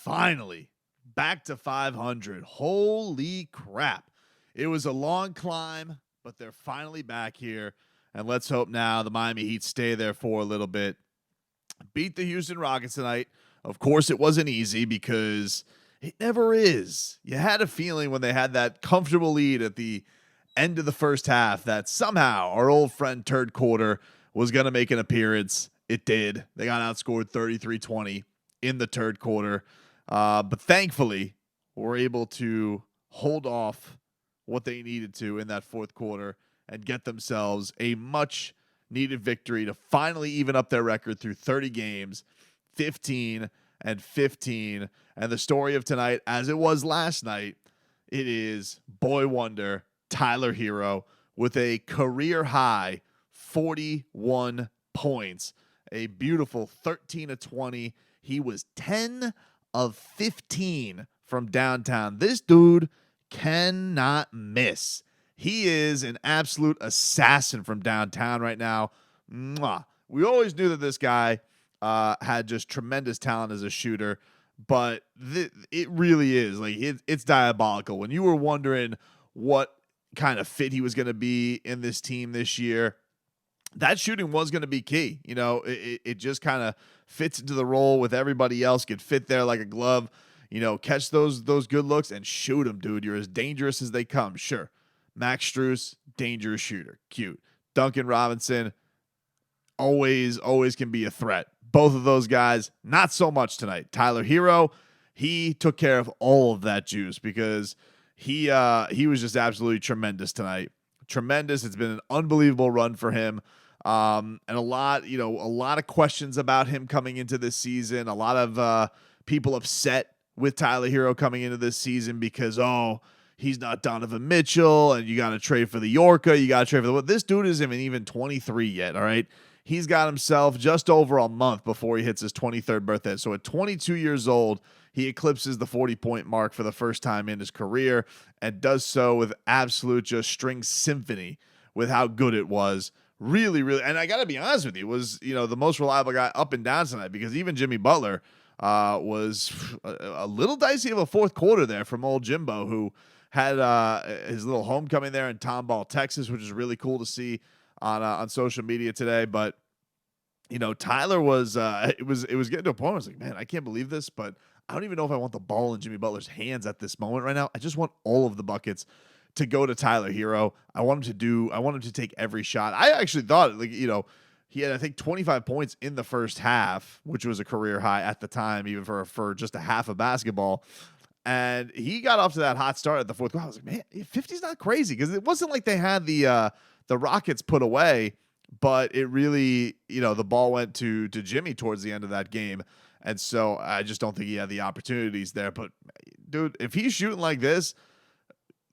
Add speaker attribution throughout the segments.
Speaker 1: finally back to 500. Holy crap. It was a long climb, but they're finally back here. And let's hope now the Miami Heat stay there for a little bit. Beat the Houston Rockets tonight. Of course, it wasn't easy because it never is. You had a feeling when they had that comfortable lead at the end of the first half that somehow our old friend Turd Quarter was going to make an appearance. It did. They got outscored 33-20 in the third quarter. But thankfully, we're able to hold off what they needed to in that fourth quarter and get themselves a much needed victory to finally even up their record through 30 games, 15-15. And the story of tonight, as it was last night, it is boy wonder Tyler Herro with a career high 41 points, a beautiful 13-20. He was 10 of 15 from downtown. This dude cannot miss. He is an absolute assassin from downtown right now. Mwah. We always knew that this guy had just tremendous talent as a shooter, but it really is like it's diabolical. When you were wondering what kind of fit he was going to be in this team this year, that shooting was going to be key. You know, it just kind of fits into the role with everybody else, could fit there like a glove. You know, catch those good looks and shoot them, dude. You're as dangerous as they come. Sure. Max Strus, dangerous shooter. Cute. Duncan Robinson, always can be a threat. Both of those guys, not so much tonight. Tyler Herro, he took care of all of that juice because he was just absolutely tremendous tonight. Tremendous. It's been an unbelievable run for him. And a lot of questions about him coming into this season. A lot of people upset with Tyler Herro coming into this season because, he's not Donovan Mitchell, and you got to trade for the Yorka. You got to trade for this dude isn't even 23 yet, all right? He's got himself just over a month before he hits his 23rd birthday. So at 22 years old, he eclipses the 40-point mark for the first time in his career and does so with absolute just string symphony with how good it was. Really, and I got to be honest with you, was, the most reliable guy up and down tonight because even Jimmy Butler was a little dicey of a fourth quarter there from old Jimbo, who had his little homecoming there in Tomball, Texas, which is really cool to see on social media today. But Tyler was it was getting to a point where I was like, man, I can't believe this, but I don't even know if I want the ball in Jimmy Butler's hands at this moment right now. I just want all of the buckets to go to Tyler Herro. I want him to take every shot. I actually thought, he had, I think, 25 points in the first half, which was a career high at the time, even for just a half of basketball. And he got off to that hot start at the fourth quarter. I was like, man, 50's not crazy, because it wasn't like they had the Rockets put away, but it really, the ball went to Jimmy towards the end of that game. And so I just don't think he had the opportunities there. But, dude, if he's shooting like this,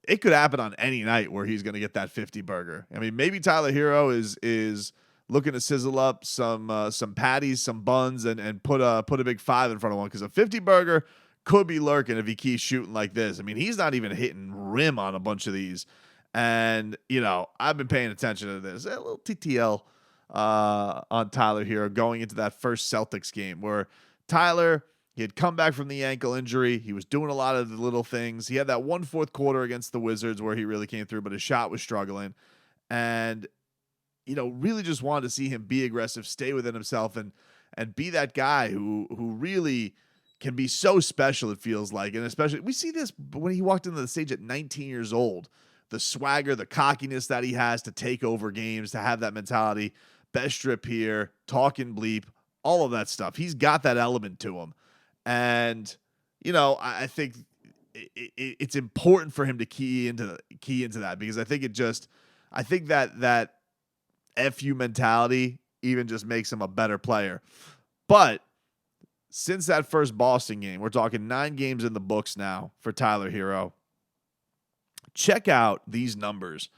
Speaker 1: it could happen on any night where he's going to get that 50 burger. I mean, maybe Tyler Herro is looking to sizzle up some patties, some buns, and put a big 5 in front of one, because a 50 burger could be lurking if he keeps shooting like this. I mean, he's not even hitting rim on a bunch of these. And, I've been paying attention to this. A little TTL on Tyler Herro going into that first Celtics game where Tyler, he had come back from the ankle injury. He was doing a lot of the little things. He had that one fourth quarter against the Wizards where he really came through, but his shot was struggling. And, really just wanted to see him be aggressive, stay within himself, and be that guy who really can be so special, it feels like. And especially, we see this when he walked into the stage at 19 years old. The swagger, the cockiness that he has to take over games, to have that mentality, best strip here, talking bleep, all of that stuff. He's got that element to him. And, I think it's important for him to key into that, because I think that FU mentality even just makes him a better player. But since that first Boston game, we're talking 9 games in the books now for Tyler Herro. Check out these numbers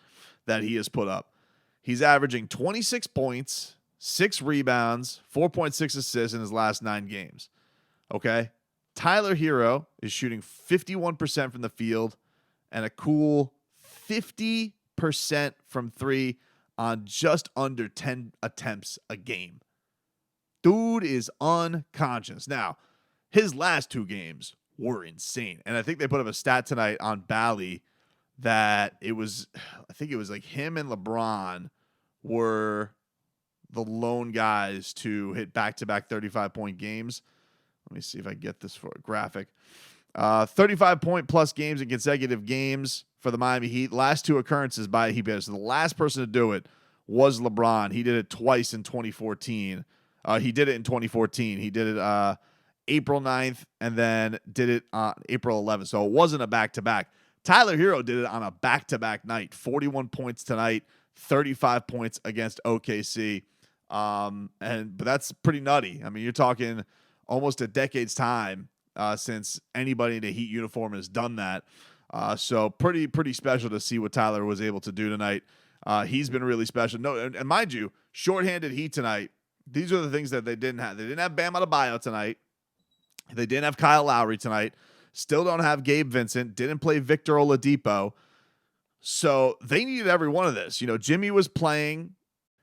Speaker 1: that he has put up. He's averaging 26 points, 6 rebounds, 4.6 assists in his last 9 games. Okay? Tyler Herro is shooting 51% from the field and a cool 50% from 3 on just under 10 attempts a game. Dude is unconscious. Now, his last 2 games were insane. And I think they put up a stat tonight on Bally that I think it was like him and LeBron were the lone guys to hit back-to-back 35-point games. Let me see if I get this for a graphic. 35-point plus games in consecutive games for the Miami Heat. Last 2 occurrences by Heat players. So the last person to do it was LeBron. He did it twice in 2014. He did it in 2014. He did it April 9th and then did it on April 11th. So it wasn't a back-to-back. Tyler Herro did it on a back-to-back night. 41 points tonight, 35 points against OKC. But that's pretty nutty. I mean, you're talking almost a decade's time since anybody in a Heat uniform has done that. So pretty special to see what Tyler was able to do tonight. He's been really special. No, and mind you, shorthanded Heat tonight. These are the things that they didn't have. They didn't have Bam Adebayo tonight. They didn't have Kyle Lowry tonight. Still don't have Gabe Vincent. Didn't play Victor Oladipo. So they needed every one of this. You know, Jimmy was playing.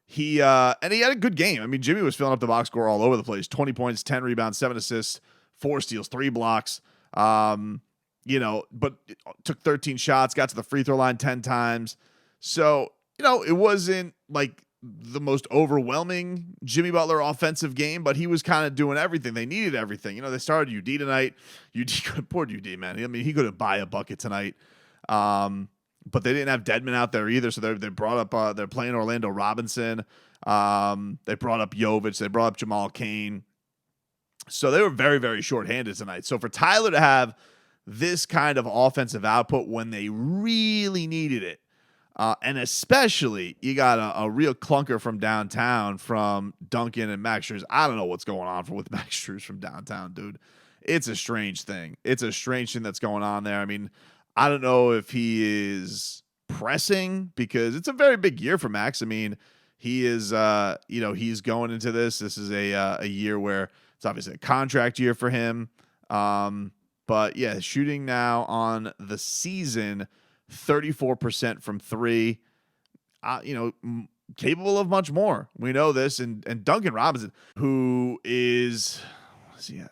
Speaker 1: And he had a good game. I mean, Jimmy was filling up the box score all over the place. 20 points, 10 rebounds, 7 assists, 4 steals, 3 blocks. But took 13 shots, got to the free throw line 10 times. So, it wasn't like the most overwhelming Jimmy Butler offensive game, but he was kind of doing everything. They needed everything. They started UD tonight. Poor UD, man. I mean, he couldn't buy a bucket tonight. But they didn't have Dedmon out there either, so they brought up they're playing Orlando Robinson. They brought up Jovic. They brought up Jamal Cain. So they were very, very shorthanded tonight. So for Tyler to have this kind of offensive output when they really needed it, and especially you got a real clunker from downtown from Duncan and Max Strus. I don't know what's going on with Max Strus from downtown, dude. It's a strange thing. It's a strange thing that's going on there. I mean, I don't know if he is pressing because it's a very big year for Max. I mean, he is, he's going into this. This is a year where it's obviously a contract year for him. But yeah, shooting now on the season, 34% from 3. Capable of much more. We know this. And Duncan Robinson, who is,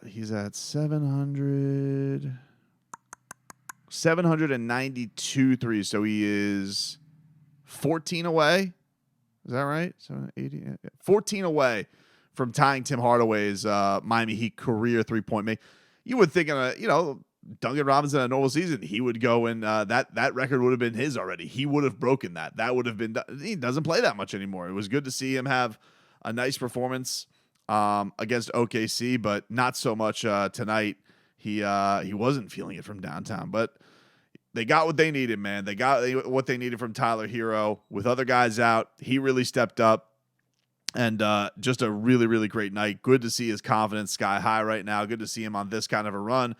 Speaker 1: he's at 792 threes, so he is 14 away. Is that right? 14 away from tying Tim Hardaway's Miami Heat career three-point make. You would think, Duncan Robinson in a normal season, he would go and that record would have been his already. He would have broken that. That would have been. He doesn't play that much anymore. It was good to see him have a nice performance against OKC, but not so much tonight. He wasn't feeling it from downtown, but they got what they needed, man. They got what they needed from Tyler Herro. With other guys out, he really stepped up, and just a really, really great night. Good to see his confidence sky high right now. Good to see him on this kind of a run.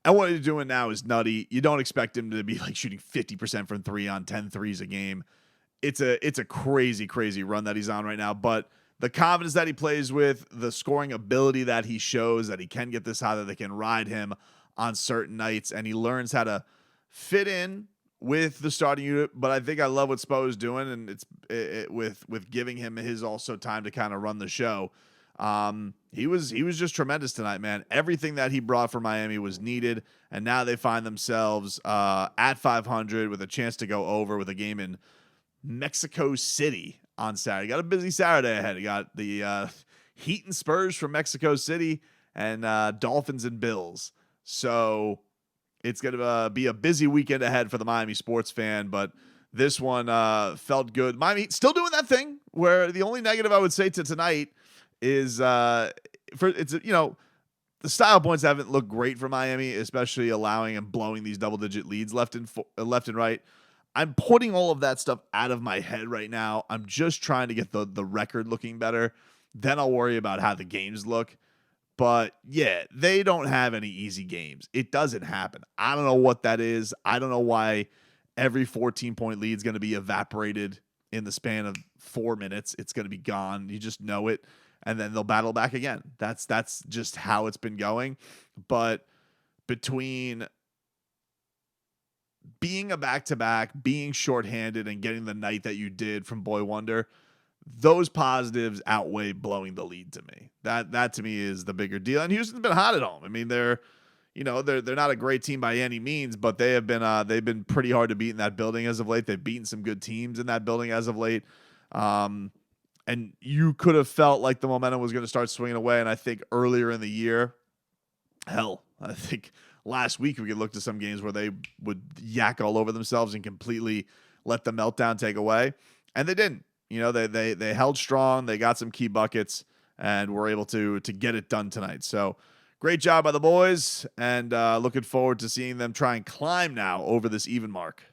Speaker 1: And what he's doing now is nutty. You don't expect him to be like shooting 50% from 3 on 10 threes a game. It's a crazy, crazy run that he's on right now, but the confidence that he plays with, the scoring ability that he shows, that he can get this high, that they can ride him on certain nights, and he learns how to fit in with the starting unit. But I think I love what Spo is doing, and it's with giving him his also time to kind of run the show. He was just tremendous tonight, man. Everything that he brought for Miami was needed, and now they find themselves at 500 with a chance to go over with a game in Mexico City on Saturday. Got a busy Saturday ahead. You got the Heat and Spurs from Mexico City and Dolphins and Bills. So it's going to be a busy weekend ahead for the Miami sports fan, but this one felt good. Miami still doing that thing where the only negative I would say to tonight is the style points haven't looked great for Miami, especially allowing and blowing these double-digit leads left and right. I'm putting all of that stuff out of my head right now. I'm just trying to get the record looking better. Then I'll worry about how the games look. But yeah, they don't have any easy games. It doesn't happen. I don't know what that is. I don't know why every 14-point lead is going to be evaporated in the span of 4 minutes. It's going to be gone. You just know it. And then they'll battle back again. That's just how it's been going. But between being a back-to-back, being shorthanded, and getting the night that you did from Boy Wonder, those positives outweigh blowing the lead to me. That to me is the bigger deal. And Houston's been hot at home. I mean, they're not a great team by any means, but they've been pretty hard to beat in that building as of late. They've beaten some good teams in that building as of late. And you could have felt like the momentum was going to start swinging away. And I think earlier in the year, I think last week we could look to some games where they would yak all over themselves and completely let the meltdown take away. And they didn't. They held strong. They got some key buckets and were able to get it done tonight. So great job by the boys, and looking forward to seeing them try and climb now over this even mark.